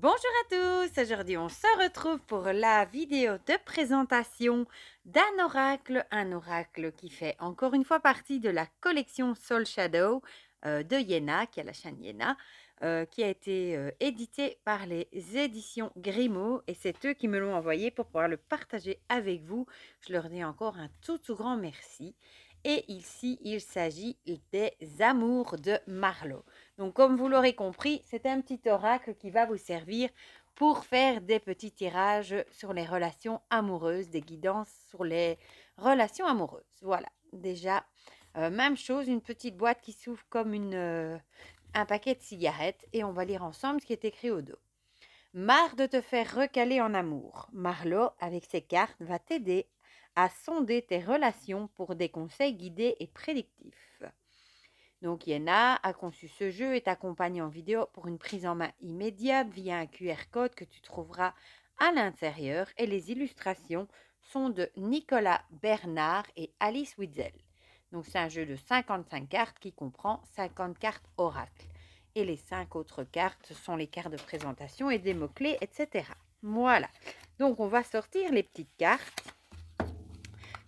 Bonjour à tous, aujourd'hui on se retrouve pour la vidéo de présentation d'un oracle, un oracle qui fait encore une fois partie de la collection Soul Shadow de Yéna, qui a la chaîne Yéna, qui a été édité par les éditions Grimaud et c'est eux qui me l'ont envoyé pour pouvoir le partager avec vous. Je leur dis encore un tout grand merci. Et ici, il s'agit des Amours de Marlowe. Donc, comme vous l'aurez compris, c'est un petit oracle qui va vous servir pour faire des petits tirages sur les relations amoureuses, des guidances sur les relations amoureuses. Voilà, déjà, même chose, une petite boîte qui s'ouvre comme un paquet de cigarettes et on va lire ensemble ce qui est écrit au dos. Marre de te faire recaler en amour. Marlowe, avec ses cartes, va t'aider à sonder tes relations pour des conseils guidés et prédictifs. Donc Yéna a conçu ce jeu et t'accompagne en vidéo pour une prise en main immédiate via un QR code que tu trouveras à l'intérieur et les illustrations sont de Nicolas Bernard et Alice Witzel. Donc c'est un jeu de 55 cartes qui comprend 50 cartes oracles. Et les 5 autres cartes sont les cartes de présentation et des mots-clés, etc. Voilà. Donc on va sortir les petites cartes.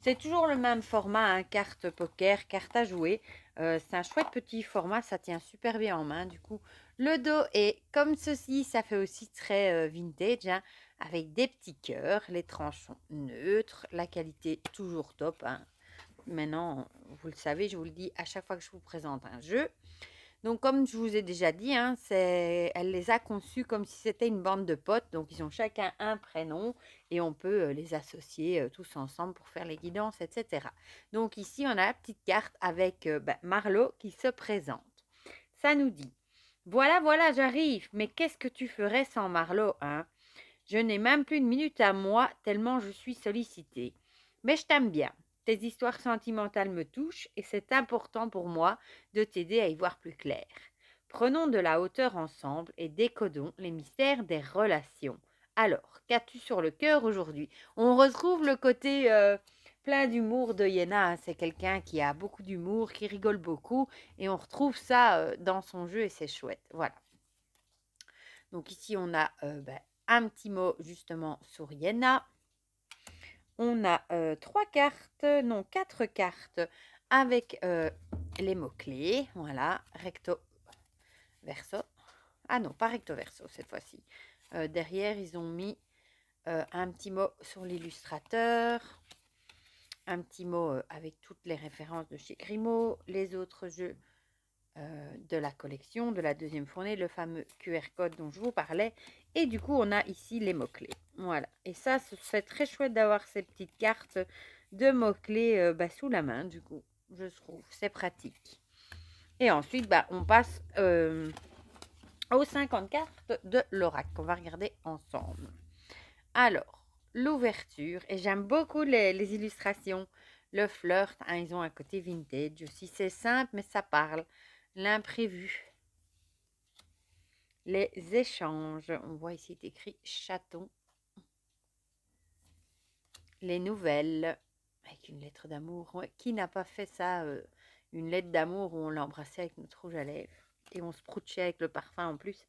C'est toujours le même format, hein, carte poker, carte à jouer. C'est un chouette petit format, ça tient super bien en main. Du coup, le dos est comme ceci, ça fait aussi très vintage, hein, avec des petits cœurs. Les tranches sont neutres, la qualité toujours top, hein. Maintenant, vous le savez, je vous le dis à chaque fois que je vous présente un jeu. Donc, comme je vous ai déjà dit, hein, elle les a conçus comme si c'était une bande de potes. Donc, ils ont chacun un prénom et on peut les associer tous ensemble pour faire les guidances, etc. Donc, ici, on a la petite carte avec Marlowe qui se présente. Ça nous dit, voilà, voilà, j'arrive, mais qu'est-ce que tu ferais sans Marlowe, hein? Je n'ai même plus une minute à moi, tellement je suis sollicitée. Mais je t'aime bien. Tes histoires sentimentales me touchent et c'est important pour moi de t'aider à y voir plus clair. Prenons de la hauteur ensemble et décodons les mystères des relations. Alors, qu'as-tu sur le cœur aujourd'hui? On retrouve le côté plein d'humour de Yéna. C'est quelqu'un qui a beaucoup d'humour, qui rigole beaucoup et on retrouve ça dans son jeu et c'est chouette. Voilà. Donc ici, on a un petit mot justement sur Yéna. On a 4 cartes avec les mots-clés. Voilà, recto, verso. Ah non, pas recto, verso cette fois-ci. Derrière, ils ont mis un petit mot sur l'illustrateur. Un petit mot avec toutes les références de chez Grimaud. Les autres jeux de la collection, de la deuxième fournée, le fameux QR code dont je vous parlais. Et du coup, on a ici les mots-clés. Voilà. Et ça, c'est très chouette d'avoir ces petites cartes de mots-clés sous la main, du coup. Je trouve, c'est pratique. Et ensuite, on passe aux 50 cartes de l'oracle qu'on va regarder ensemble. Alors, l'ouverture. Et j'aime beaucoup les illustrations. Le flirt, hein, ils ont un côté vintage aussi. C'est simple, mais ça parle. L'imprévu. Les échanges. On voit ici écrit chaton. Les nouvelles. Avec une lettre d'amour. Ouais, qui n'a pas fait ça une lettre d'amour où on l'embrassait avec notre rouge à lèvres. Et on se prouchait avec le parfum en plus.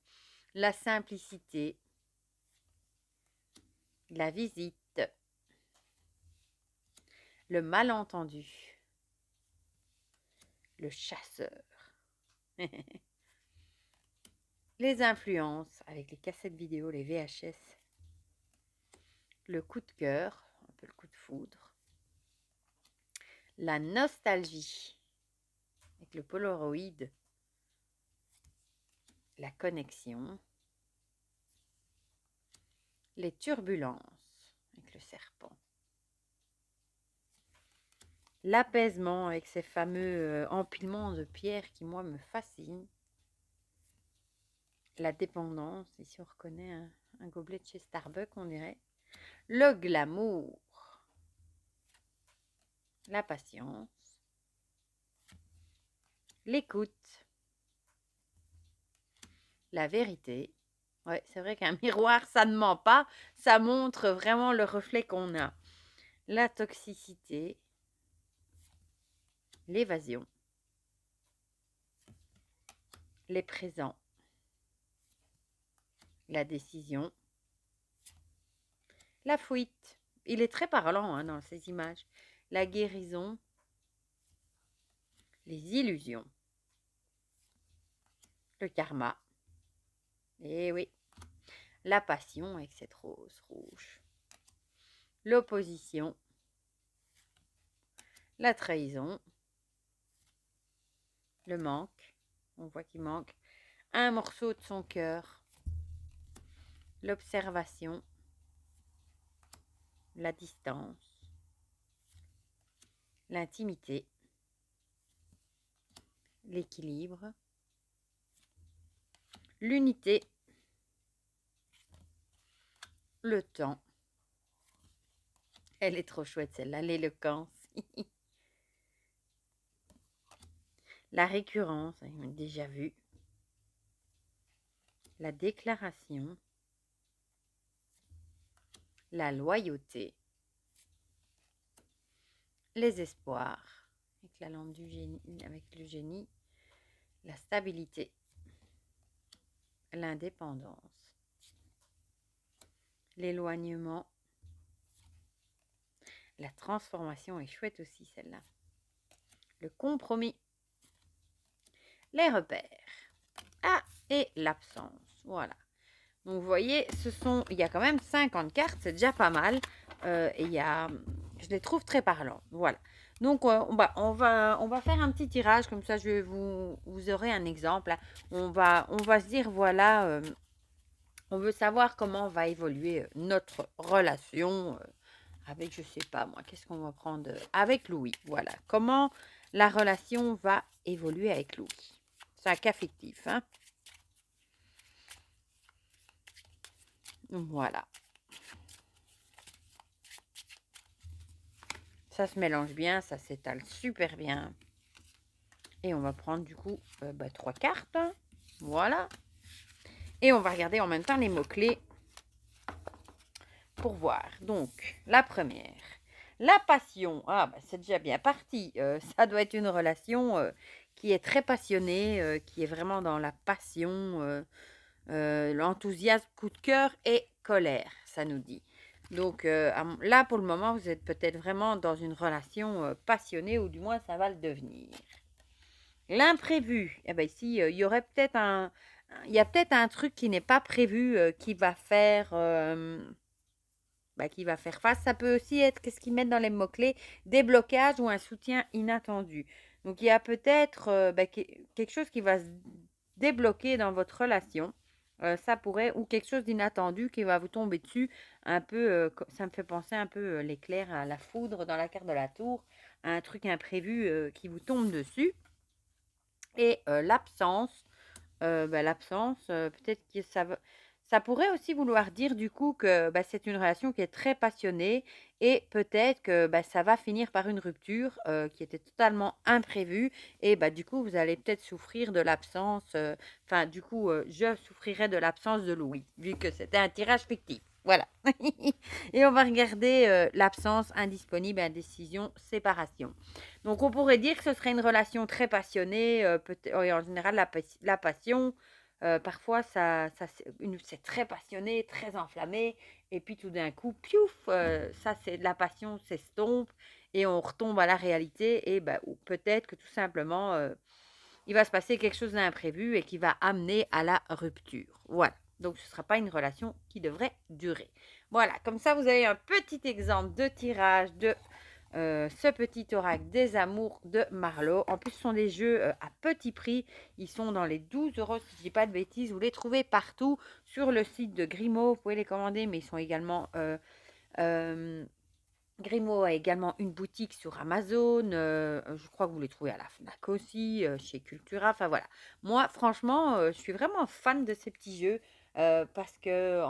La simplicité. La visite. Le malentendu. Le chasseur. Les influences avec les cassettes vidéo, les VHS. Le coup de cœur, un peu le coup de foudre. La nostalgie avec le Polaroid. La connexion. Les turbulences avec le serpent. L'apaisement avec ces fameux empilements de pierres qui, moi, me fascinent. La dépendance, ici on reconnaît un gobelet de chez Starbucks, on dirait. Le glamour. La patience. L'écoute. La vérité. Ouais, c'est vrai qu'un miroir, ça ne ment pas. Ça montre vraiment le reflet qu'on a. La toxicité. L'évasion. Les présents. la décision, la fuite. Il est très parlant hein, dans ces images. La guérison, les illusions, le karma. Et oui, la passion avec cette rose rouge. L'opposition, la trahison, le manque. On voit qu'il manque un morceau de son cœur. L'observation, la distance, l'intimité, l'équilibre, l'unité, le temps. Elle est trop chouette celle-là, l'éloquence. La récurrence, on a déjà vu. La déclaration, la loyauté, les espoirs, avec la lampe du génie, avec le génie, la stabilité, l'indépendance, l'éloignement, la transformation est chouette aussi celle-là, le compromis, les repères, et l'absence, voilà. Donc vous voyez, il y a quand même 50 cartes, c'est déjà pas mal. Et je les trouve très parlants. Voilà. Donc on va faire un petit tirage, comme ça vous aurez un exemple. On va se dire, voilà, on veut savoir comment va évoluer notre relation avec, je sais pas moi, qu'est-ce qu'on va prendre avec Louis. Voilà. Comment la relation va évoluer avec Louis. C'est un cas fictif, hein. Voilà. Ça se mélange bien, ça s'étale super bien. Et on va prendre du coup 3 cartes. Voilà. Et on va regarder en même temps les mots-clés pour voir. Donc, la première. La passion. Ah, c'est déjà bien parti. Ça doit être une relation qui est très passionnée, qui est vraiment dans la passion, l'enthousiasme, coup de cœur et colère, ça nous dit. Donc là, pour le moment, vous êtes peut-être vraiment dans une relation passionnée, ou du moins, ça va le devenir. L'imprévu. Eh bien, ici, il y aurait peut-être il y a peut-être un truc qui n'est pas prévu, qui va faire face. Ça peut aussi être, qu'est-ce qu'ils mettent dans les mots-clés, des blocages ou un soutien inattendu. Donc, il y a peut-être quelque chose qui va se débloquer dans votre relation. Ça pourrait, ou quelque chose d'inattendu qui va vous tomber dessus, un peu, ça me fait penser un peu l'éclair à la foudre dans la carte de la tour, un truc imprévu qui vous tombe dessus. Et l'absence, peut-être que ça pourrait aussi vouloir dire du coup que c'est une relation qui est très passionnée, et peut-être que ça va finir par une rupture qui était totalement imprévue, et du coup vous allez peut-être souffrir de l'absence, je souffrirai de l'absence de Louis, vu que c'était un tirage fictif. Voilà. Et on va regarder l'absence, indisponible, indécision, séparation. Donc, on pourrait dire que ce serait une relation très passionnée. En général, la passion, parfois, c'est très passionné, très enflammé. Et puis, tout d'un coup, piouf, la passion s'estompe et on retombe à la réalité. Et ou peut-être que tout simplement, il va se passer quelque chose d'imprévu et qui va amener à la rupture. Voilà. Donc, ce ne sera pas une relation qui devrait durer. Voilà, comme ça, vous avez un petit exemple de tirage de ce petit oracle des amours de Marlowe. En plus, ce sont des jeux à petit prix. Ils sont dans les 12 €, si je ne dis pas de bêtises. Vous les trouvez partout sur le site de Grimaud. Vous pouvez les commander, mais ils sont également... Grimaud a également une boutique sur Amazon. Je crois que vous les trouvez à la Fnac aussi, chez Cultura. Enfin voilà. Moi, franchement, je suis vraiment fan de ces petits jeux parce que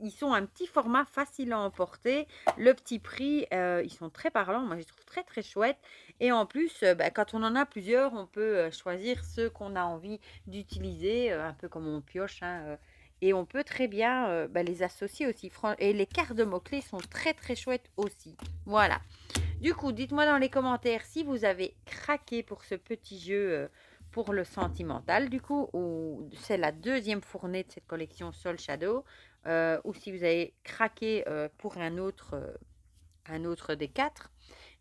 ils sont un petit format facile à emporter. Le petit prix, ils sont très parlants. Moi, je les trouve très très chouettes. Et en plus, quand on en a plusieurs, on peut choisir ceux qu'on a envie d'utiliser, un peu comme on pioche, hein, et on peut très bien les associer aussi. Et les cartes de mots-clés sont très très chouettes aussi. Voilà. Du coup, dites-moi dans les commentaires si vous avez craqué pour ce petit jeu pour le sentimental du coup, ou c'est la deuxième fournée de cette collection Soul Shadow, ou si vous avez craqué pour un autre des quatre.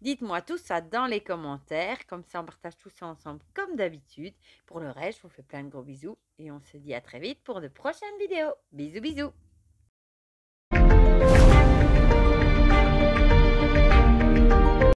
Dites-moi tout ça dans les commentaires, comme ça on partage tout ça ensemble comme d'habitude. Pour le reste, je vous fais plein de gros bisous et on se dit à très vite pour de prochaines vidéos. Bisous bisous.